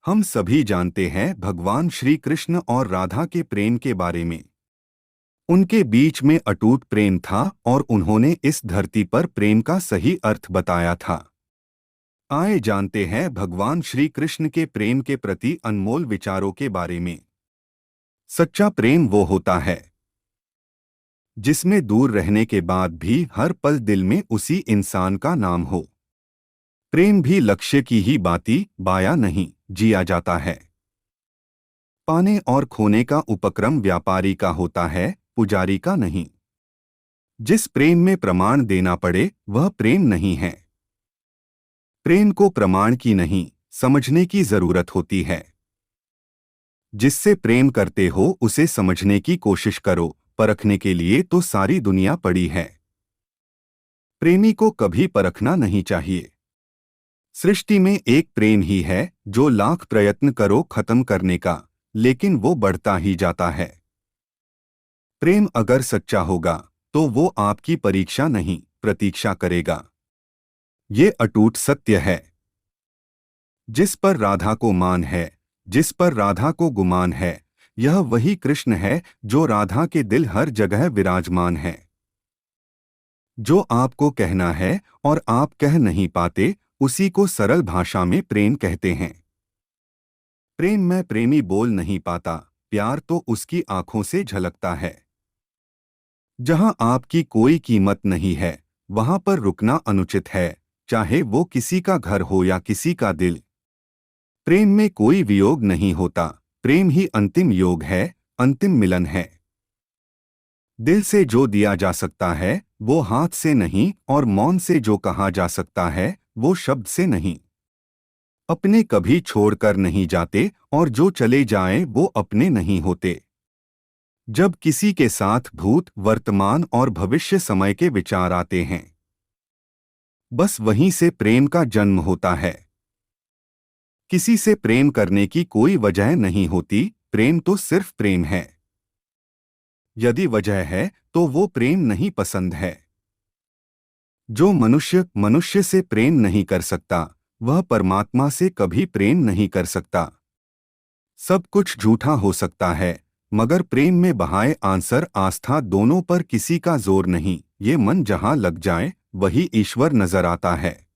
हम सभी जानते हैं भगवान श्री कृष्ण और राधा के प्रेम के बारे में। उनके बीच में अटूट प्रेम था और उन्होंने इस धरती पर प्रेम का सही अर्थ बताया था। आइए जानते हैं भगवान श्री कृष्ण के प्रेम के प्रति अनमोल विचारों के बारे में। सच्चा प्रेम वो होता है जिसमें दूर रहने के बाद भी हर पल दिल में उसी इंसान का नाम हो। प्रेम भी लक्ष्य की ही बाती बाया नहीं जिया जाता है। पाने और खोने का उपक्रम व्यापारी का होता है, पुजारी का नहीं। जिस प्रेम में प्रमाण देना पड़े वह प्रेम नहीं है। प्रेम को प्रमाण की नहीं समझने की जरूरत होती है। जिससे प्रेम करते हो उसे समझने की कोशिश करो, परखने के लिए तो सारी दुनिया पड़ी है। प्रेमी को कभी परखना नहीं चाहिए। सृष्टि में एक प्रेम ही है जो लाख प्रयत्न करो खत्म करने का, लेकिन वो बढ़ता ही जाता है। प्रेम अगर सच्चा होगा तो वो आपकी परीक्षा नहीं प्रतीक्षा करेगा। ये अटूट सत्य है। जिस पर राधा को मान है, जिस पर राधा को गुमान है, यह वही कृष्ण है जो राधा के दिल हर जगह विराजमान है। जो आपको कहना है और आप कह नहीं पाते, उसी को सरल भाषा में प्रेम कहते हैं। प्रेम में प्रेमी बोल नहीं पाता, प्यार तो उसकी आंखों से झलकता है। जहां आपकी कोई कीमत नहीं है, वहां पर रुकना अनुचित है, चाहे वो किसी का घर हो या किसी का दिल। प्रेम में कोई वियोग नहीं होता, प्रेम ही अंतिम योग है, अंतिम मिलन है। दिल से जो दिया जा सकता है वो हाथ से नहीं, और मौन से जो कहा जा सकता है वो शब्द से नहीं। अपने कभी छोड़कर नहीं जाते और जो चले जाएं वो अपने नहीं होते। जब किसी के साथ भूत, वर्तमान और भविष्य समय के विचार आते हैं, बस वहीं से प्रेम का जन्म होता है। किसी से प्रेम करने की कोई वजह नहीं होती, प्रेम तो सिर्फ प्रेम है। यदि वजह है तो वो प्रेम नहीं पसंद है। जो मनुष्य मनुष्य से प्रेम नहीं कर सकता, वह परमात्मा से कभी प्रेम नहीं कर सकता। सब कुछ झूठा हो सकता है, मगर प्रेम में बहाए आंसर आस्था दोनों पर किसी का जोर नहीं। ये मन जहां लग जाए वही ईश्वर नजर आता है।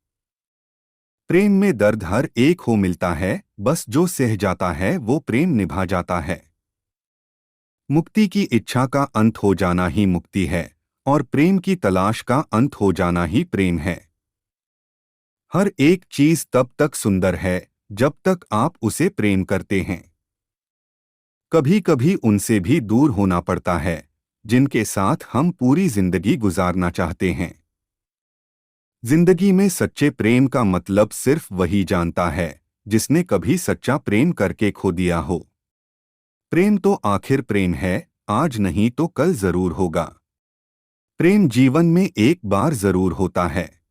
प्रेम में दर्द हर एक हो मिलता है, बस जो सह जाता है वो प्रेम निभा जाता है। मुक्ति की इच्छा का अंत हो जाना ही मुक्ति है, और प्रेम की तलाश का अंत हो जाना ही प्रेम है। हर एक चीज तब तक सुंदर है जब तक आप उसे प्रेम करते हैं। कभी कभी उनसे भी दूर होना पड़ता है जिनके साथ हम पूरी जिंदगी गुजारना चाहते हैं। जिंदगी में सच्चे प्रेम का मतलब सिर्फ वही जानता है जिसने कभी सच्चा प्रेम करके खो दिया हो। प्रेम तो आखिर प्रेम है, आज नहीं तो कल जरूर होगा। प्रेम जीवन में एक बार जरूर होता है।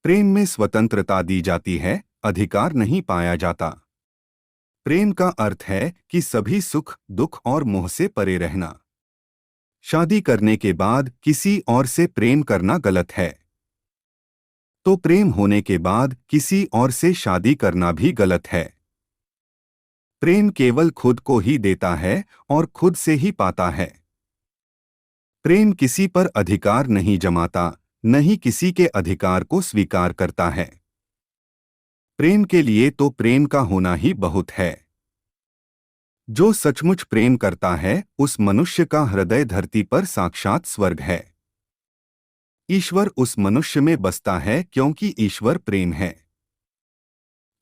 प्रेम में स्वतंत्रता दी जाती है, अधिकार नहीं पाया जाता। प्रेम का अर्थ है कि सभी सुख, दुख और मोह से परे रहना। शादी करने के बाद किसी और से प्रेम करना गलत है, तो प्रेम होने के बाद किसी और से शादी करना भी गलत है। प्रेम केवल खुद को ही देता है और खुद से ही पाता है। प्रेम किसी पर अधिकार नहीं जमाता, न ही किसी के अधिकार को स्वीकार करता है। प्रेम के लिए तो प्रेम का होना ही बहुत है। जो सचमुच प्रेम करता है उस मनुष्य का हृदय धरती पर साक्षात स्वर्ग है। ईश्वर उस मनुष्य में बसता है क्योंकि ईश्वर प्रेम है।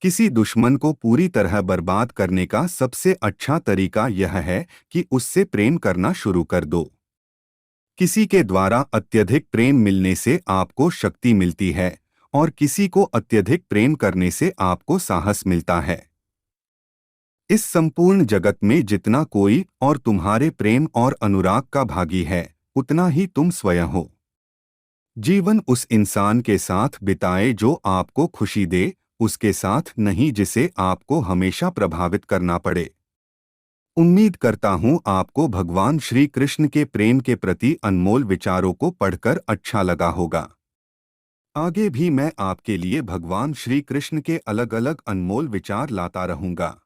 किसी दुश्मन को पूरी तरह बर्बाद करने का सबसे अच्छा तरीका यह है कि उससे प्रेम करना शुरू कर दो। किसी के द्वारा अत्यधिक प्रेम मिलने से आपको शक्ति मिलती है, और किसी को अत्यधिक प्रेम करने से आपको साहस मिलता है। इस संपूर्ण जगत में जितना कोई और तुम्हारे प्रेम और अनुराग का भागी है, उतना ही तुम स्वयं हो। जीवन उस इंसान के साथ बिताए जो आपको खुशी दे, उसके साथ नहीं जिसे आपको हमेशा प्रभावित करना पड़े। उम्मीद करता हूं आपको भगवान श्री कृष्ण के प्रेम के प्रति अनमोल विचारों को पढ़कर अच्छा लगा होगा। आगे भी मैं आपके लिए भगवान श्री कृष्ण के अलग अलग अनमोल विचार लाता रहूंगा।